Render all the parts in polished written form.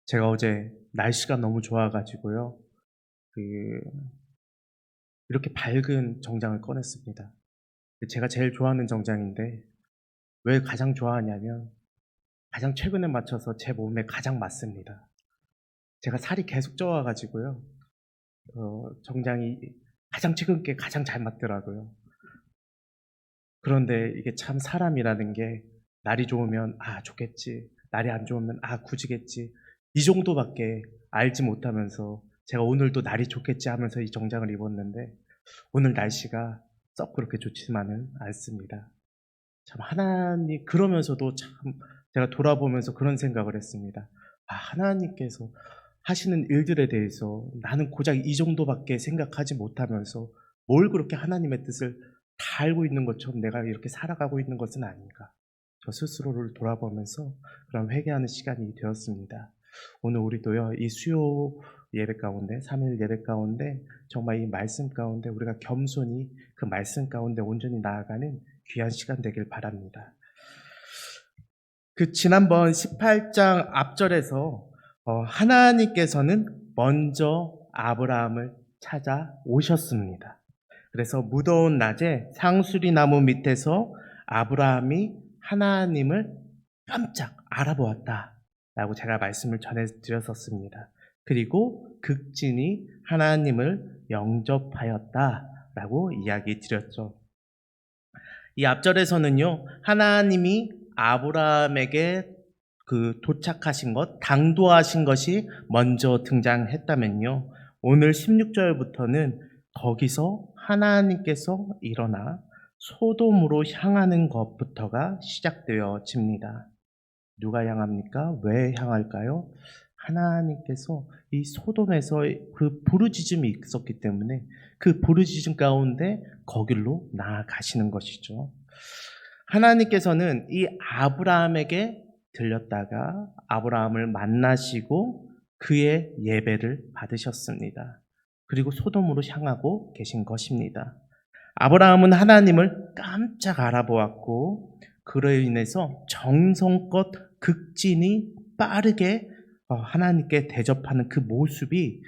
제가 어제 날씨가 너무 좋아 가지고요. 그 이렇게 밝은 정장을 꺼냈습니다. 제가 제일 좋아하는 정장인데 왜 가장 좋아하냐면 가장 최근에 맞춰서 제 몸에 가장 맞습니다. 제가 살이 계속 쪄와 가지고요. 정장이 가장 최근 게 가장 잘 맞더라고요. 그런데 이게 참 사람이라는 게 날이 좋으면 '아 좋겠지.' 날이 안 좋으면 '아 굳이겠지.' 이 정도밖에 알지 못하면서 제가 '오늘도 날이 좋겠지.' 하면서 이 정장을 입었는데 오늘 날씨가 썩 그렇게 좋지만은 않습니다. 참 하나님 그러면서도 참 제가 돌아보면서 그런 생각을 했습니다. '아 하나님께서 하시는 일들에 대해서 나는 고작 이 정도밖에 생각하지 못하면서 뭘 그렇게 하나님의 뜻을 다 알고 있는 것처럼 내가 이렇게 살아가고 있는 것은 아닌가.' 저 스스로를 돌아보면서 그런 회개하는 시간이 되었습니다. 오늘 우리도요, 이 수요 예배 가운데, 3일 예배 가운데 정말 이 말씀 가운데 우리가 겸손히 그 말씀 가운데 온전히 나아가는 귀한 시간 되길 바랍니다. 지난번 18장 앞절에서 하나님께서는 먼저 아브라함을 찾아오셨습니다. 그래서 무더운 낮에 상수리 나무 밑에서 아브라함이 하나님을 깜짝 알아보았다라고 제가 말씀을 전해드렸었습니다. 그리고 극진히 하나님을 영접하였다라고 이야기 드렸죠. 이 앞절에서는요, 하나님이 아브라함에게 도착하신 것, 당도하신 것이 먼저 등장했다면요, 오늘 16절부터는 거기서 하나님께서 일어나 소돔으로 향하는 것부터가 시작되어집니다. 누가 향합니까? 왜 향할까요? 하나님께서 이 소돔에서 그 부르짖음이 있었기 때문에 그 부르짖음 가운데 거길로 나아가시는 것이죠. 하나님께서는 이 아브라함에게 들렸다가 아브라함을 만나시고 그의 예배를 받으셨습니다. 그리고 소돔으로 향하고 계신 것입니다. 아브라함은 하나님을 깜짝 알아보았고 그로 인해서 정성껏 극진히 빠르게 하나님께 대접하는 그 모습이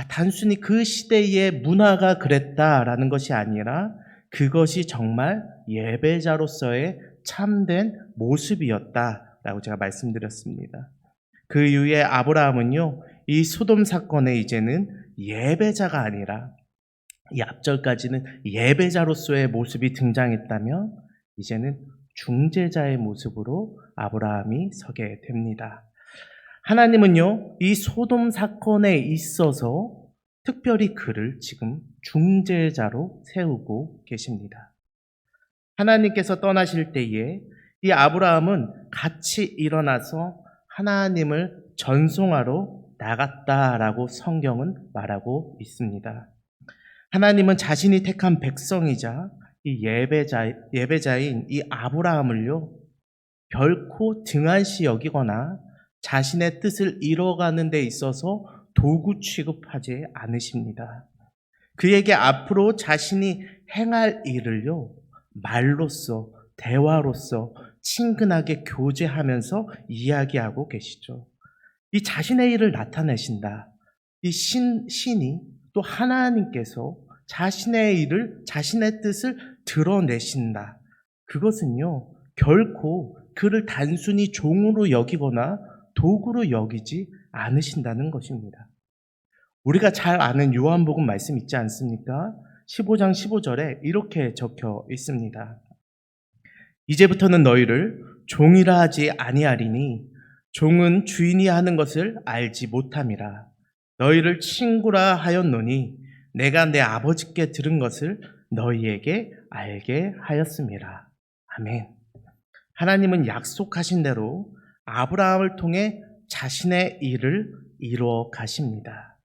단순히 그 시대의 문화가 그랬다라는 것이 아니라 그것이 정말 예배자로서의 참된 모습이었다라고 제가 말씀드렸습니다. 그 이후에 아브라함은요, 이 소돔 사건에 이제는 예배자가 아니라 이 앞절까지는 예배자로서의 모습이 등장했다면 이제는 중재자의 모습으로 아브라함이 서게 됩니다. 하나님은요, 이 소돔 사건에 있어서 특별히 그를 지금 중재자로 세우고 계십니다. 하나님께서 떠나실 때에 이 아브라함은 같이 일어나서 하나님을 전송하러 나갔다라고 성경은 말하고 있습니다. 하나님은 자신이 택한 백성이자 이 예배자인 이 아브라함을요, 결코 등한시 여기거나 자신의 뜻을 이뤄가는 데 있어서 도구 취급하지 않으십니다. 그에게 앞으로 자신이 행할 일을요, 말로써, 대화로써 친근하게 교제하면서 이야기하고 계시죠. 이 자신의 일을 나타내신다. 이 신이 또 하나님께서 자신의 일을, 자신의 뜻을 드러내신다. 그것은요, 결코 그를 단순히 종으로 여기거나 도구로 여기지 않으신다는 것입니다. 우리가 잘 아는 요한복음 말씀 있지 않습니까? 15장 15절에 이렇게 적혀 있습니다. 이제부터는 너희를 종이라 하지 아니하리니 종은 주인이 하는 것을 알지 못함이라. 너희를 친구라 하였노니 내가 내 아버지께 들은 것을 너희에게 알게 하였음이라. 아멘. 하나님은 약속하신 대로 아브라함을 통해 자신의 일을 이루어 가십니다.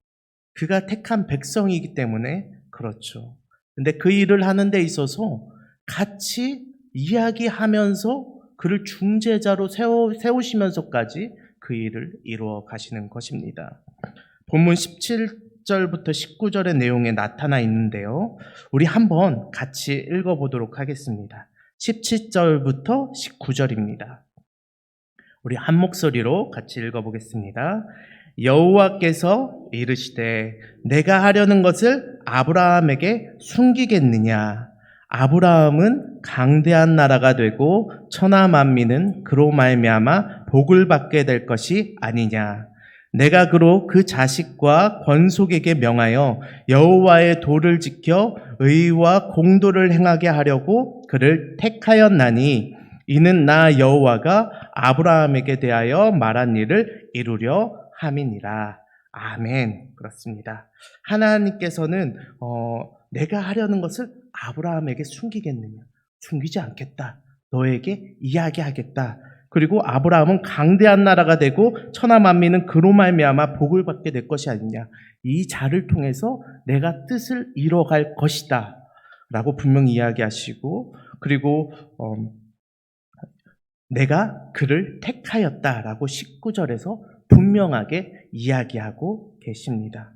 그가 택한 백성이기 때문에 그렇죠. 근데 그 일을 하는 데 있어서 같이 이야기하면서 그를 중재자로 세우시면서까지 그 일을 이루어 가시는 것입니다. 본문 17절부터 19절의 내용에 나타나 있는데요. 우리 한번 같이 읽어보도록 하겠습니다. 17절부터 19절입니다. 우리 한 목소리로 같이 읽어보겠습니다. 여호와께서 이르시되 내가 하려는 것을 아브라함에게 숨기겠느냐? 아브라함은 강대한 나라가 되고 천하 만민은 그로 말미암아 복을 받게 될 것이 아니냐? 내가 그로 그 자식과 권속에게 명하여 여호와의 도를 지켜 의와 공도를 행하게 하려고 그를 택하였나니 이는 나 여호와가 아브라함에게 대하여 말한 일을 이루려 함이니라. 아멘. 그렇습니다. 하나님께서는 내가 하려는 것을 아브라함에게 숨기겠느냐? 숨기지 않겠다. 너에게 이야기하겠다. 그리고 아브라함은 강대한 나라가 되고 천하 만민은 그로 말미암아 복을 받게 될 것이 아니냐. 이 자를 통해서 내가 뜻을 이뤄갈 것이다. 라고 분명히 이야기하시고, 그리고 내가 그를 택하였다라고 19절에서 분명하게 이야기하고 계십니다.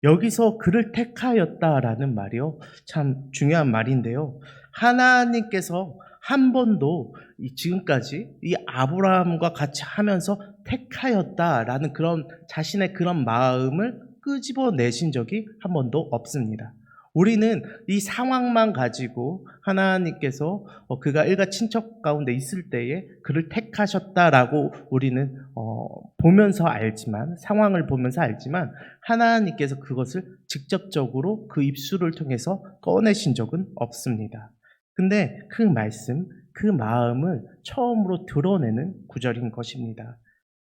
여기서 그를 택하였다라는 말이요, 참 중요한 말인데요. 하나님께서 한 번도 지금까지 이 아브라함과 같이 하면서 택하였다라는 그런 자신의 그런 마음을 끄집어내신 적이 한 번도 없습니다. 우리는 이 상황만 가지고 하나님께서 그가 일가 친척 가운데 있을 때에 그를 택하셨다라고 우리는 보면서 알지만, 상황을 보면서 알지만 하나님께서 그것을 직접적으로 그 입술을 통해서 꺼내신 적은 없습니다. 근데 그 말씀, 그 마음을 처음으로 드러내는 구절인 것입니다.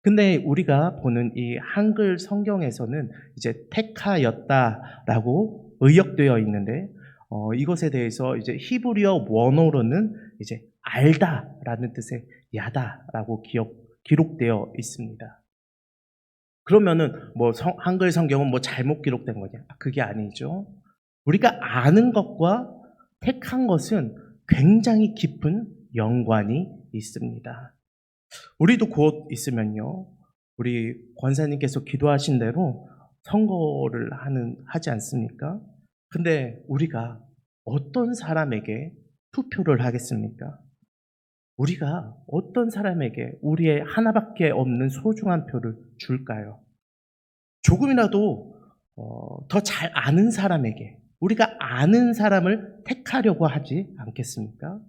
근데 우리가 보는 이 한글 성경에서는 이제 택하였다라고 의역되어 있는데, 이것에 대해서 이제 히브리어 원어로는 이제 알다라는 뜻의 야다라고 기록되어 있습니다. 그러면은 뭐 한글 성경은 뭐 잘못 기록된 거냐? 그게 아니죠. 우리가 아는 것과 택한 것은 굉장히 깊은 연관이 있습니다. 우리도 곧 있으면요, 우리 권사님께서 기도하신 대로 선거를 하지 않습니까? 근데 우리가 어떤 사람에게 투표를 하겠습니까? 우리가 어떤 사람에게 우리의 하나밖에 없는 소중한 표를 줄까요? 조금이라도 더 잘 아는 사람에게, 우리가 아는 사람을 택하려고 하지 않겠습니까?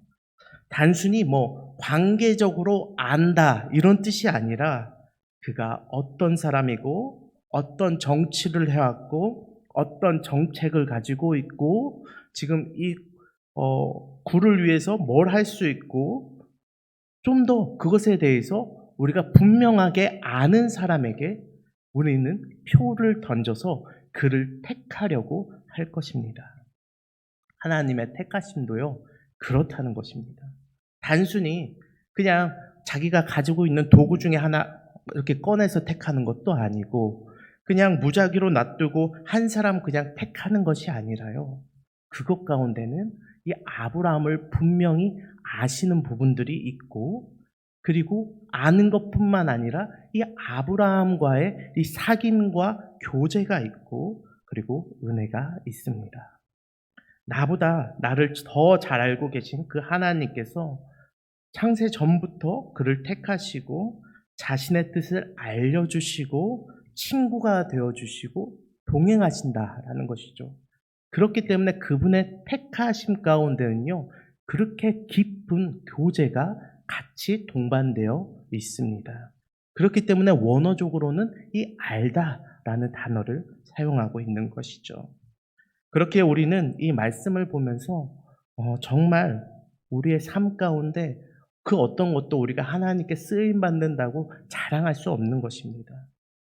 단순히 뭐 관계적으로 안다 이런 뜻이 아니라 그가 어떤 사람이고 어떤 정치를 해왔고 어떤 정책을 가지고 있고 지금 이 구를 위해서 뭘 할 수 있고, 좀 더 그것에 대해서 우리가 분명하게 아는 사람에게 우리는 표를 던져서 그를 택하려고 할 것입니다. 하나님의 택하심도요, 그렇다는 것입니다. 단순히 그냥 자기가 가지고 있는 도구 중에 하나 이렇게 꺼내서 택하는 것도 아니고, 그냥 무작위로 놔두고 한 사람 그냥 택하는 것이 아니라요, 그것 가운데는 이 아브라함을 분명히 아시는 부분들이 있고, 그리고 아는 것뿐만 아니라 이 아브라함과의 이 사귐과 교제가 있고, 그리고 은혜가 있습니다. 나보다 나를 더 잘 알고 계신 그 하나님께서 창세 전부터 그를 택하시고 자신의 뜻을 알려주시고 친구가 되어주시고 동행하신다라는 것이죠. 그렇기 때문에 그분의 택하심 가운데는요, 그렇게 깊은 교제가 같이 동반되어 있습니다. 그렇기 때문에 원어적으로는 이 알다라는 단어를 사용하고 있는 것이죠. 그렇게 우리는 이 말씀을 보면서 정말 우리의 삶 가운데 그 어떤 것도 우리가 하나님께 쓰임받는다고 자랑할 수 없는 것입니다.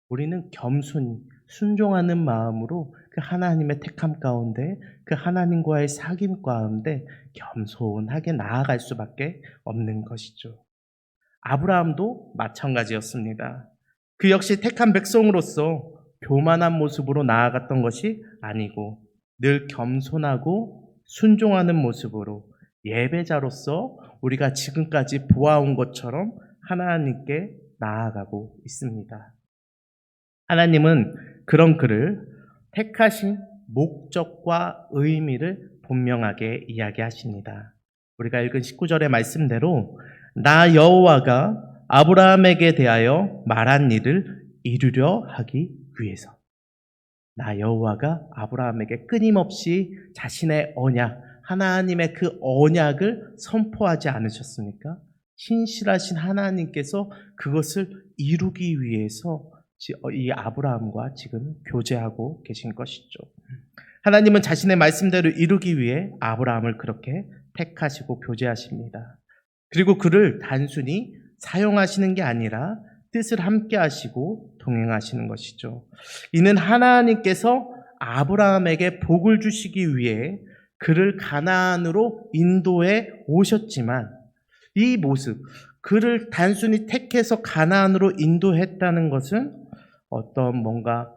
우리는 겸손히 순종하는 마음으로 그 하나님의 택함 가운데, 그 하나님과의 사귐 가운데 겸손하게 나아갈 수밖에 없는 것이죠. 아브라함도 마찬가지였습니다. 그 역시 택한 백성으로서 교만한 모습으로 나아갔던 것이 아니고 늘 겸손하고 순종하는 모습으로 예배자로서 우리가 지금까지 보아온 것처럼 하나님께 나아가고 있습니다. 하나님은 그런 그를 택하신 목적과 의미를 분명하게 이야기하십니다. 우리가 읽은 19절의 말씀대로 나 여호와가 아브라함에게 대하여 말한 일을 이루려 하기 위해서. 나 여호와가 아브라함에게 끊임없이 자신의 언약, 하나님의 그 언약을 선포하지 않으셨습니까? 신실하신 하나님께서 그것을 이루기 위해서 이 아브라함과 지금 교제하고 계신 것이죠. 하나님은 자신의 말씀대로 이루기 위해 아브라함을 그렇게 택하시고 교제하십니다. 그리고 그를 단순히 사용하시는 게 아니라 뜻을 함께 하시고 동행하시는 것이죠. 이는 하나님께서 아브라함에게 복을 주시기 위해 그를 가나안으로 인도해 오셨지만, 이 모습, 그를 단순히 택해서 가나안으로 인도했다는 것은 어떤 뭔가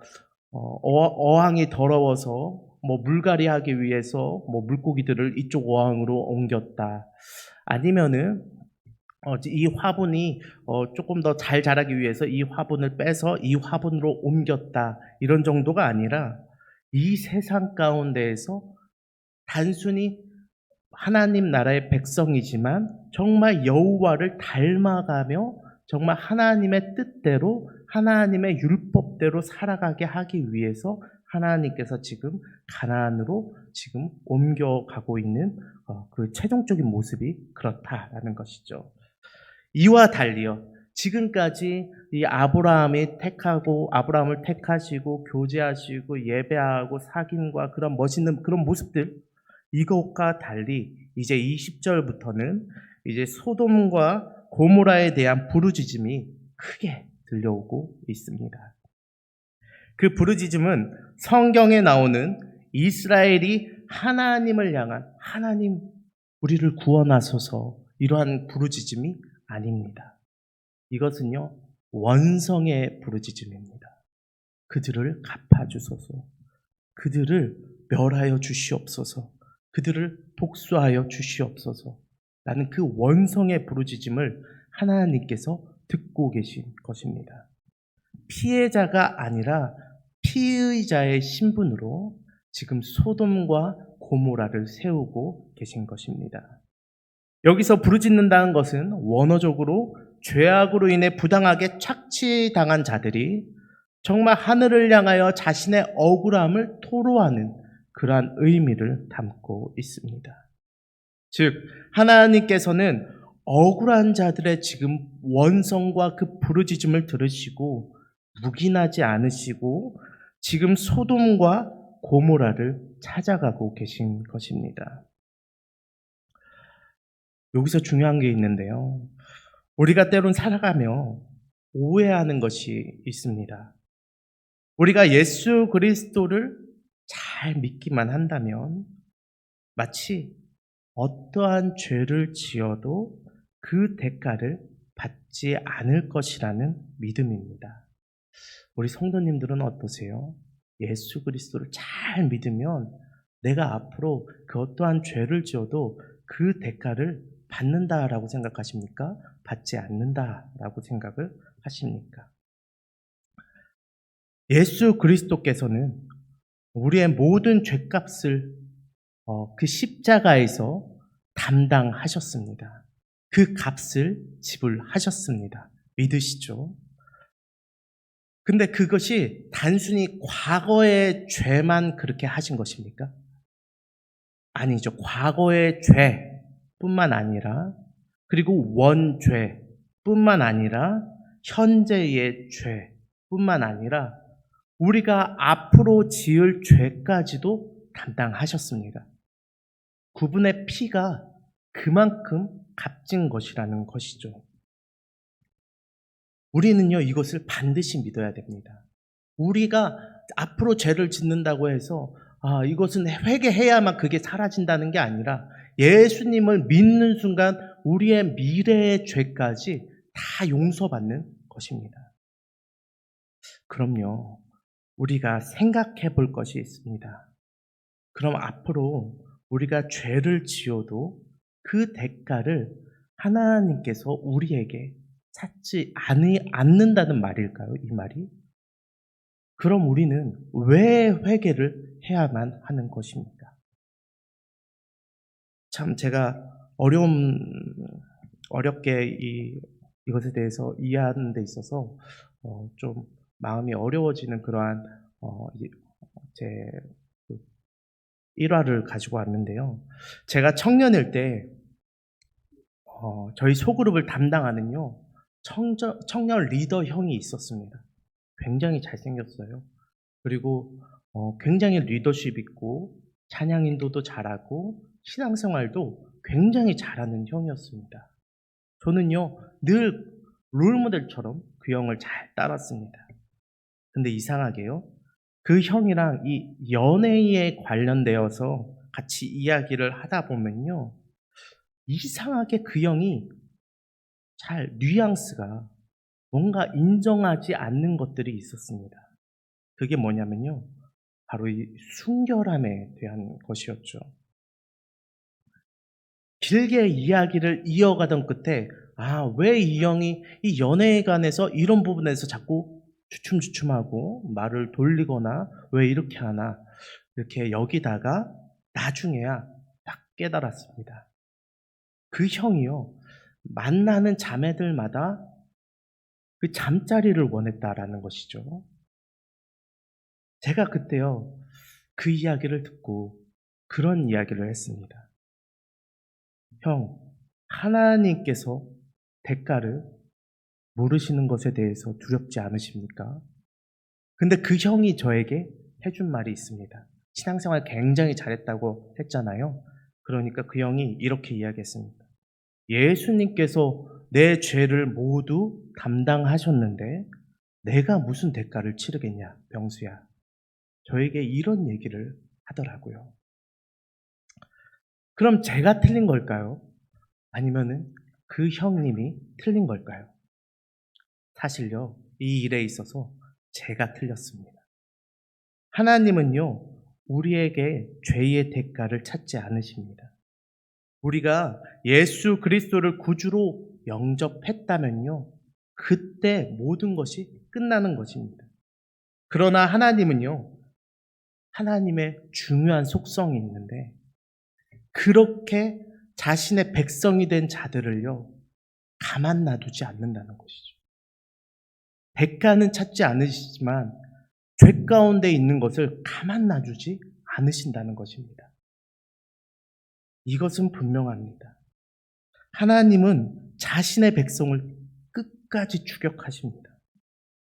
어항이 더러워서 물갈이하기 위해서 물고기들을 이쪽 어항으로 옮겼다, 아니면은 이 화분이 조금 더 잘 자라기 위해서 이 화분을 빼서 이 화분으로 옮겼다, 이런 정도가 아니라 이 세상 가운데에서 단순히 하나님 나라의 백성이지만 정말 여호와를 닮아가며 정말 하나님의 뜻대로, 하나님의 율법대로 살아가게 하기 위해서 하나님께서 지금 가나안으로 지금 옮겨가고 있는 그 최종적인 모습이 그렇다라는 것이죠. 이와 달리요, 지금까지 이 아브라함을 택하시고 교제하시고 예배하고 사귐과 그런 멋있는 그런 모습들, 이것과 달리 이제 20절부터는 이제 소돔과 고모라에 대한 부르짖음이 크게 들려오고 있습니다. 그 부르짖음은 성경에 나오는 이스라엘이 하나님을 향한, 하나님 우리를 구원하소서, 이러한 부르짖음이 아닙니다. 이것은요, 원성의 부르짖음입니다. 그들을 갚아주소서, 그들을 멸하여 주시옵소서, 그들을 복수하여 주시옵소서 라는 그 원성의 부르짖음을 하나님께서 듣고 계신 것입니다. 피해자가 아니라 피의자의 신분으로 지금 소돔과 고모라를 세우고 계신 것입니다. 여기서 부르짖는다는 것은 원어적으로 죄악으로 인해 부당하게 착취당한 자들이 정말 하늘을 향하여 자신의 억울함을 토로하는 그러한 의미를 담고 있습니다. 즉, 하나님께서는 억울한 자들의 지금 원성과 그 부르짖음을 들으시고 묵인하지 않으시고 지금 소돔과 고모라를 찾아가고 계신 것입니다. 여기서 중요한 게 있는데요, 우리가 때론 살아가며 오해하는 것이 있습니다. 우리가 예수 그리스도를 잘 믿기만 한다면 마치 어떠한 죄를 지어도 그 대가를 받지 않을 것이라는 믿음입니다. 우리 성도님들은 어떠세요? 예수 그리스도를 잘 믿으면 내가 앞으로 그 어떠한 죄를 지어도 그 대가를 받는다라고 생각하십니까? 받지 않는다라고 생각을 하십니까? 예수 그리스도께서는 우리의 모든 죄값을 그 십자가에서 담당하셨습니다. 그 값을 지불하셨습니다. 믿으시죠? 근데 그것이 단순히 과거의 죄만 그렇게 하신 것입니까? 아니죠. 과거의 죄뿐만 아니라, 그리고 원죄뿐만 아니라, 현재의 죄뿐만 아니라 우리가 앞으로 지을 죄까지도 담당하셨습니다. 그분의 피가 그만큼 값진 것이라는 것이죠. 우리는요, 이것을 반드시 믿어야 됩니다. 우리가 앞으로 죄를 짓는다고 해서 이것은 회개해야만 그게 사라진다는 게 아니라 예수님을 믿는 순간 우리의 미래의 죄까지 다 용서받는 것입니다. 그럼요, 우리가 생각해 볼 것이 있습니다. 그럼 앞으로 우리가 죄를 지어도 그 대가를 하나님께서 우리에게 찾지 않는다는 말일까요? 이 말이? 그럼 우리는 왜 회개를 해야만 하는 것입니까? 참 제가 어렵게 이 이것에 대해서 이해하는 데 있어서 좀 마음이 어려워지는 그러한 이제 제 그 일화를 가지고 왔는데요. 제가 청년일 때 저희 소그룹을 담당하는요 청년 리더 형이 있었습니다. 굉장히 잘생겼어요. 그리고 굉장히 리더십 있고 찬양 인도도 잘하고 신앙생활도 굉장히 잘하는 형이었습니다. 저는요 늘 롤모델처럼 그 형을 잘 따랐습니다. 근데 이상하게요 그 형이랑 이 연애에 관련되어서 같이 이야기를 하다 보면요 이상하게 그 형이 잘 뉘앙스가 뭔가 인정하지 않는 것들이 있었습니다. 그게 뭐냐면요 바로 이 순결함에 대한 것이었죠. 길게 이야기를 이어가던 끝에 왜 이 형이 이 연애에 관해서 이런 부분에서 자꾸 주춤주춤하고 말을 돌리거나 왜 이렇게 하나 이렇게 여기다가 나중에야 딱 깨달았습니다. 그 형이요 만나는 자매들마다 그 잠자리를 원했다라는 것이죠. 제가 그때요 그 이야기를 듣고 그런 이야기를 했습니다. 형, 하나님께서 대가를 모르시는 것에 대해서 두렵지 않으십니까? 근데 그 형이 저에게 해준 말이 있습니다. 신앙생활 굉장히 잘했다고 했잖아요. 그러니까 그 형이 이렇게 이야기했습니다. 예수님께서 내 죄를 모두 담당하셨는데 내가 무슨 대가를 치르겠냐, 병수야. 저에게 이런 얘기를 하더라고요. 그럼 제가 틀린 걸까요? 아니면은 그 형님이 틀린 걸까요? 사실요, 이 일에 있어서 제가 틀렸습니다. 하나님은요, 우리에게 죄의 대가를 찾지 않으십니다. 우리가 예수 그리스도를 구주로 영접했다면요, 그때 모든 것이 끝나는 것입니다. 그러나 하나님은요, 하나님의 중요한 속성이 있는데, 그렇게 자신의 백성이 된 자들을요, 가만 놔두지 않는다는 것이죠. 대가는 찾지 않으시지만 죄 가운데 있는 것을 가만 놔두지 않으신다는 것입니다. 이것은 분명합니다. 하나님은 자신의 백성을 끝까지 추격하십니다.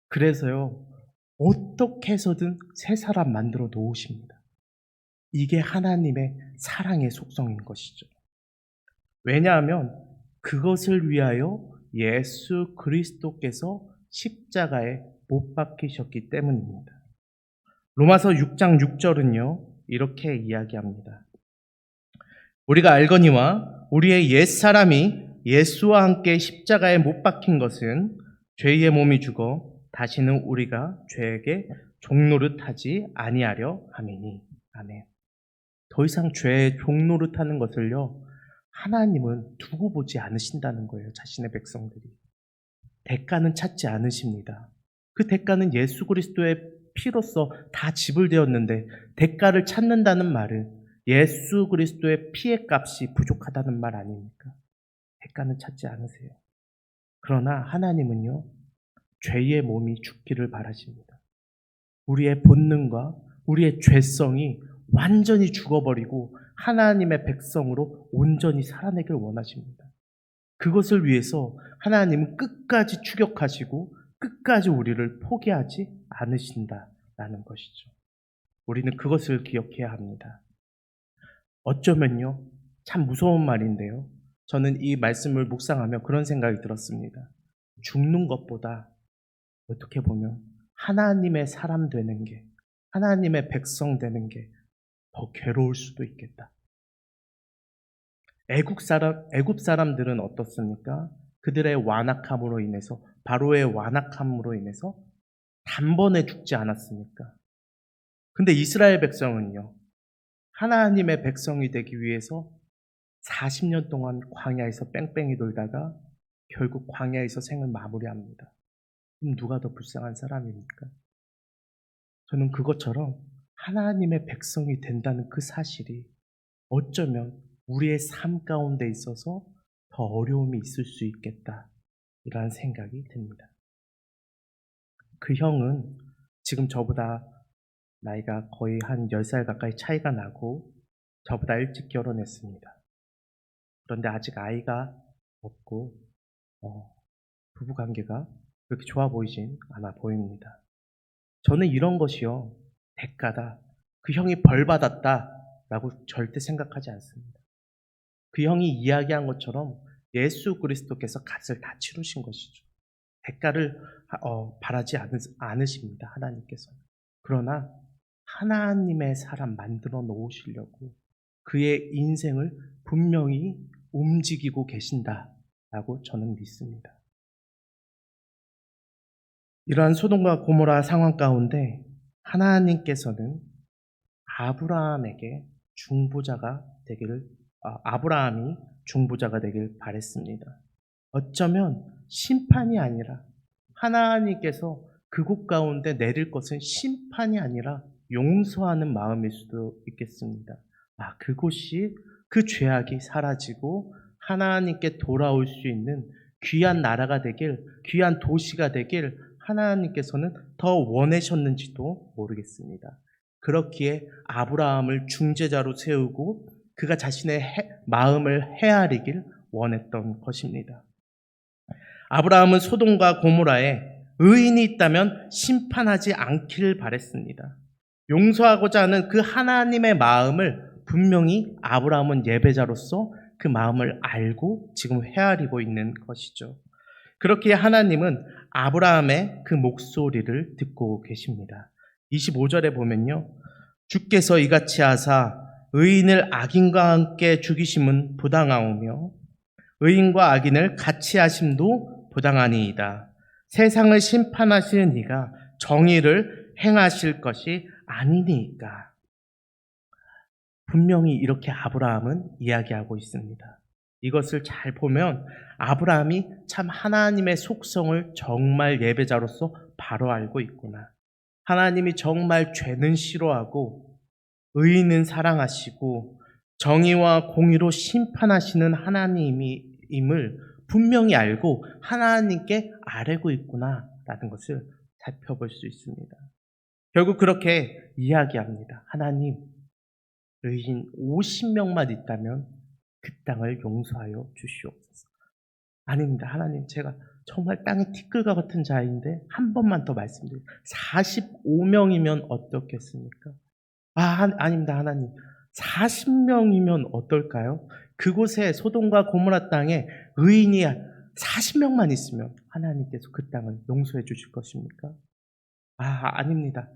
그래서요, 어떻게 해서든 새 사람 만들어 놓으십니다. 이게 하나님의 사랑의 속성인 것이죠. 왜냐하면 그것을 위하여 예수 그리스도께서 십자가에 못 박히셨기 때문입니다. 로마서 6장 6절은요, 이렇게 이야기합니다. 우리가 알거니와 우리의 옛사람이 예수와 함께 십자가에 못 박힌 것은 죄의 몸이 죽어 다시는 우리가 죄에게 종노릇하지 아니하려 함이니. 아멘. 더 이상 죄의 종노릇하는 것을요, 하나님은 두고 보지 않으신다는 거예요. 자신의 백성들이. 대가는 찾지 않으십니다. 그 대가는 예수 그리스도의 피로써 다 지불되었는데 대가를 찾는다는 말은 예수 그리스도의 피의 값이 부족하다는 말 아닙니까? 대가는 찾지 않으세요. 그러나 하나님은요, 죄의 몸이 죽기를 바라십니다. 우리의 본능과 우리의 죄성이 완전히 죽어버리고 하나님의 백성으로 온전히 살아내길 원하십니다. 그것을 위해서 하나님은 끝까지 추격하시고 끝까지 우리를 포기하지 않으신다라는 것이죠. 우리는 그것을 기억해야 합니다. 어쩌면요, 참 무서운 말인데요. 저는 이 말씀을 묵상하며 그런 생각이 들었습니다. 죽는 것보다 어떻게 보면 하나님의 사람 되는 게, 하나님의 백성 되는 게 더 괴로울 수도 있겠다. 애굽 사람들은 어떻습니까? 그들의 완악함으로 인해서, 바로의 완악함으로 인해서 단번에 죽지 않았습니까? 근데 이스라엘 백성은요, 하나님의 백성이 되기 위해서 40년 동안 광야에서 뺑뺑이 돌다가 결국 광야에서 생을 마무리합니다. 그럼 누가 더 불쌍한 사람입니까? 저는 그것처럼 하나님의 백성이 된다는 그 사실이 어쩌면 우리의 삶 가운데 있어서 더 어려움이 있을 수 있겠다. 이러한 생각이 듭니다. 그 형은 지금 저보다 나이가 거의 한 10살 가까이 차이가 나고 저보다 일찍 결혼했습니다. 그런데 아직 아이가 없고 부부 관계가 그렇게 좋아 보이진 않아 보입니다. 저는 이런 것이요, 대가다, 그 형이 벌 받았다라고 절대 생각하지 않습니다. 그 형이 이야기한 것처럼 예수 그리스도께서 값을 다 치르신 것이죠. 대가를 바라지 않으십니다, 하나님께서는. 그러나 하나님의 사람 만들어 놓으시려고 그의 인생을 분명히 움직이고 계신다라고 저는 믿습니다. 이러한 소돔과 고모라 상황 가운데 하나님께서는 아브라함이 중보자가 되길 바랬습니다. 어쩌면 심판이 아니라 하나님께서 그곳 가운데 내릴 것은 심판이 아니라 용서하는 마음일 수도 있겠습니다. 그곳이 그 죄악이 사라지고 하나님께 돌아올 수 있는 귀한 나라가 되길, 귀한 도시가 되길 하나님께서는 더 원하셨는지도 모르겠습니다. 그렇기에 아브라함을 중재자로 세우고 그가 자신의 마음을 헤아리길 원했던 것입니다. 아브라함은 소돔과 고모라에 의인이 있다면 심판하지 않기를 바랬습니다. 용서하고자 하는 그 하나님의 마음을 분명히 아브라함은 예배자로서 그 마음을 알고 지금 헤아리고 있는 것이죠. 그렇기에 하나님은 아브라함의 그 목소리를 듣고 계십니다. 25절에 보면요, 주께서 이같이 하사 의인을 악인과 함께 죽이심은 부당하오며 의인과 악인을 같이 하심도 부당하니이다. 세상을 심판하시는 이가 정의를 행하실 것이 아니니까. 분명히 이렇게 아브라함은 이야기하고 있습니다. 이것을 잘 보면 아브라함이 참 하나님의 속성을 정말 예배자로서 바로 알고 있구나. 하나님이 정말 죄는 싫어하고 의인은 사랑하시고 정의와 공의로 심판하시는 하나님임을 분명히 알고 하나님께 아뢰고 있구나라는 것을 살펴볼 수 있습니다. 결국 그렇게 이야기합니다. 하나님, 의인 50명만 있다면 그 땅을 용서하여 주시옵소서. 아닙니다. 하나님, 제가 정말 땅에 티끌과 같은 자인데 한 번만 더 말씀드립니다. 45명이면 어떻겠습니까? 아닙니다. 하나님, 40명이면 어떨까요? 그곳에 소돔과 고모라 땅에 의인이 40명만 있으면 하나님께서 그 땅을 용서해 주실 것입니까? 아닙니다.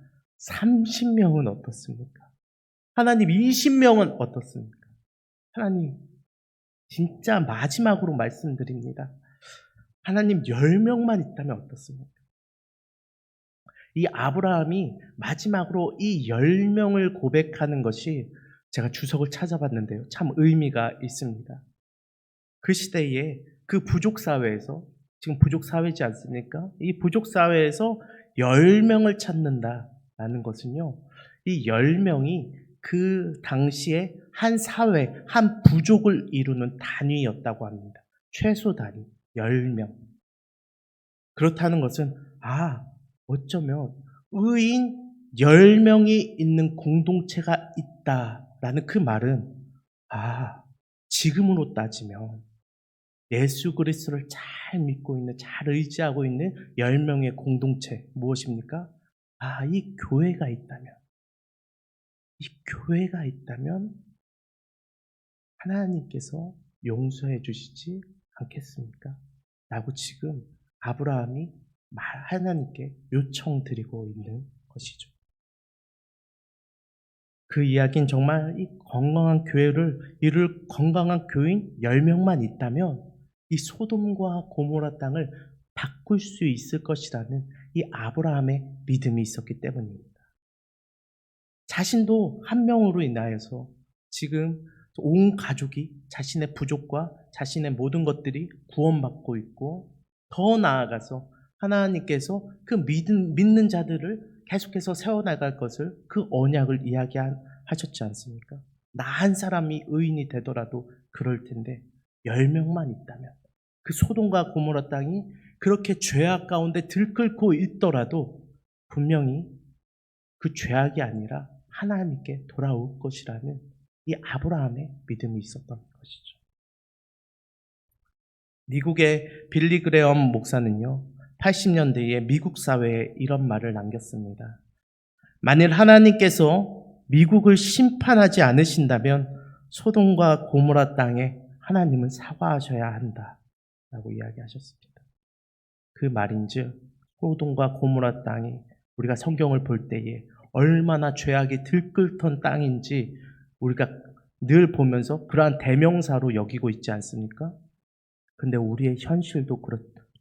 30명은 어떻습니까? 하나님, 20명은 어떻습니까? 하나님, 진짜 마지막으로 말씀드립니다. 하나님, 10명만 있다면 어떻습니까? 이 아브라함이 마지막으로 이 10명을 고백하는 것이, 제가 주석을 찾아봤는데요, 참 의미가 있습니다. 그 시대에 그 부족사회에서, 지금 부족사회지 않습니까? 이 부족사회에서 10명을 찾는다라는 것은요, 이 10명이 그 당시에 한 사회, 한 부족을 이루는 단위였다고 합니다. 최소 단위 10명. 그렇다는 것은 어쩌면 의인 10명이 있는 공동체가 있다라는 그 말은 지금으로 따지면 예수 그리스도를 잘 믿고 있는, 잘 의지하고 있는 10명의 공동체, 무엇입니까? 이 교회가 있다면 하나님께서 용서해 주시지 않겠습니까? 라고 지금 아브라함이 하나님께 요청드리고 있는 것이죠. 그 이야기는 정말 이 건강한 교회를 이룰 건강한 교인 10명만 있다면 이 소돔과 고모라 땅을 바꿀 수 있을 것이라는 이 아브라함의 믿음이 있었기 때문입니다. 자신도 한 명으로 인하여서 지금 온 가족이 자신의 부족과 자신의 모든 것들이 구원받고 있고, 더 나아가서 하나님께서 그 믿는 자들을 계속해서 세워나갈 것을, 그 언약을 이야기하셨지 않습니까? 나 한 사람이 의인이 되더라도 그럴 텐데 10명만 있다면 그 소돔과 고모라 땅이 그렇게 죄악 가운데 들끓고 있더라도 분명히 그 죄악이 아니라 하나님께 돌아올 것이라는 이 아브라함의 믿음이 있었던 것이죠. 미국의 빌리 그레엄 목사는요, 80년대에 미국 사회에 이런 말을 남겼습니다. 만일 하나님께서 미국을 심판하지 않으신다면 소돔과 고모라 땅에 하나님은 사과하셔야 한다 라고 이야기하셨습니다. 그 말인즉 소돔과 고모라 땅이 우리가 성경을 볼 때에 얼마나 죄악이 들끓던 땅인지 우리가 늘 보면서 그러한 대명사로 여기고 있지 않습니까? 근데 우리의 현실도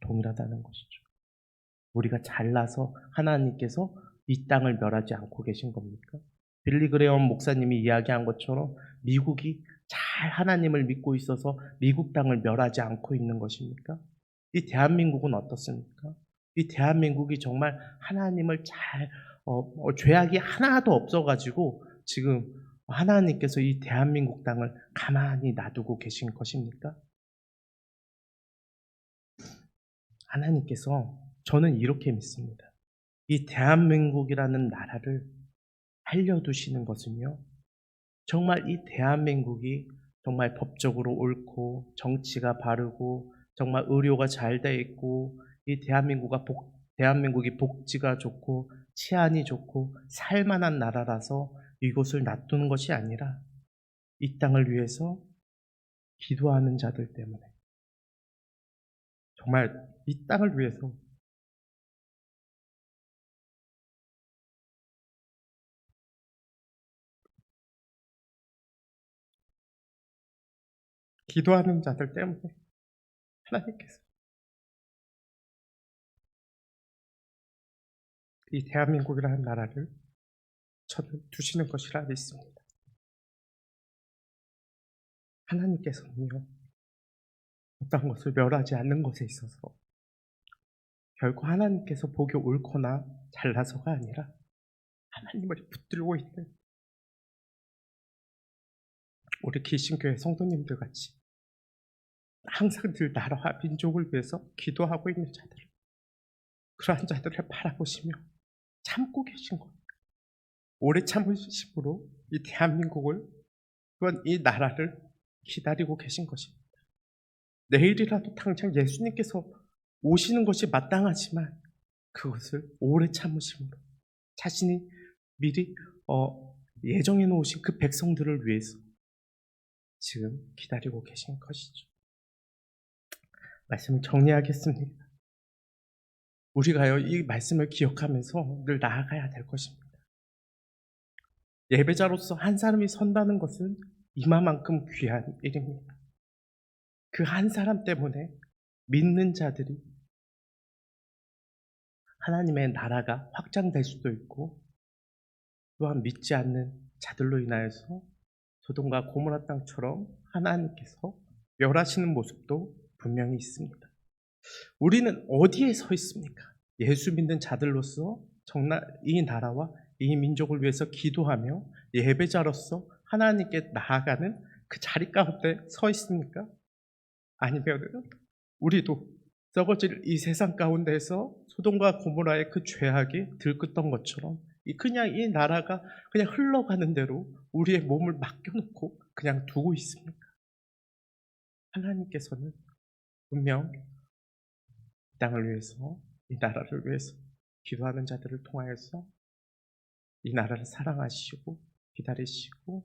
동일하다는 것이죠. 우리가 잘나서 하나님께서 이 땅을 멸하지 않고 계신 겁니까? 빌리 그레엄 목사님이 이야기한 것처럼 미국이 잘 하나님을 믿고 있어서 미국 땅을 멸하지 않고 있는 것입니까? 이 대한민국은 어떻습니까? 이 대한민국이 정말 하나님을 죄악이 하나도 없어가지고 지금 하나님께서 이 대한민국 땅을 가만히 놔두고 계신 것입니까? 하나님께서 저는 이렇게 믿습니다. 이 대한민국이라는 나라를 살려두시는 것은요, 정말 이 대한민국이 정말 법적으로 옳고 정치가 바르고 정말 의료가 잘 돼 있고 이 대한민국이 복지가 좋고 치안이 좋고 살만한 나라라서 이곳을 놔두는 것이 아니라 이 땅을 위해서 기도하는 자들 때문에 정말 이 땅을 위해서 기도하는 자들 때문에 하나님께서 이 대한민국이라는 나라를 저는 두시는 것이라 믿습니다. 하나님께서는요, 어떤 것을 멸하지 않는 것에 있어서 결코 하나님께서 보기 옳거나 잘나서가 아니라 하나님을 붙들고 있는 우리 기신교회 성도님들 같이 항상 늘 나라와 민족을 위해서 기도하고 있는 자들, 그러한 자들을 바라보시며 참고 계신 거예요. 오래 참으심으로 이 대한민국을 또한 이 나라를 기다리고 계신 것입니다. 내일이라도 당장 예수님께서 오시는 것이 마땅하지만 그것을 오래 참으심으로 자신이 미리 예정해 놓으신 그 백성들을 위해서 지금 기다리고 계신 것이죠. 말씀을 정리하겠습니다. 우리가요, 이 말씀을 기억하면서 늘 나아가야 될 것입니다. 예배자로서 한 사람이 선다는 것은 이마만큼 귀한 일입니다. 그 한 사람 때문에 믿는 자들이 하나님의 나라가 확장될 수도 있고 또한 믿지 않는 자들로 인하여서 소돔과 고모라 땅처럼 하나님께서 멸하시는 모습도 분명히 있습니다. 우리는 어디에 서 있습니까? 예수 믿는 자들로서 정말 이 나라와 이 민족을 위해서 기도하며 예배자로서 하나님께 나아가는 그 자리 가운데 서 있습니까? 아니면 우리도 썩어질 이 세상 가운데에서 소돔과 고모라의 그 죄악이 들끓던 것처럼 그냥 이 나라가 그냥 흘러가는 대로 우리의 몸을 맡겨놓고 그냥 두고 있습니까? 하나님께서는 분명 이 땅을 위해서, 이 나라를 위해서 기도하는 자들을 통하여서 이 나라를 사랑하시고 기다리시고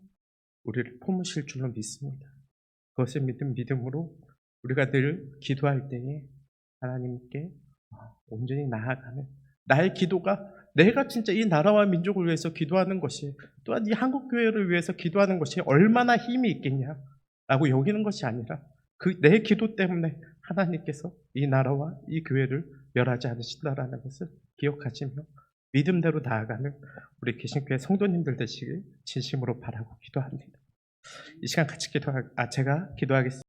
우리를 품으실 줄로 믿습니다. 그것을 믿은 믿음으로 우리가 늘 기도할 때에 하나님께 온전히 나아가는 나의 기도가 내가 진짜 이 나라와 민족을 위해서 기도하는 것이 또한 이 한국교회를 위해서 기도하는 것이 얼마나 힘이 있겠냐라고 여기는 것이 아니라 그 내 기도 때문에 하나님께서 이 나라와 이 교회를 멸하지 않으신다라는 것을 기억하시며 믿음대로 나아가는 우리 기신교회 성도님들 되시길 진심으로 바라고 기도합니다. 이 시간 같이 제가 기도하겠습니다.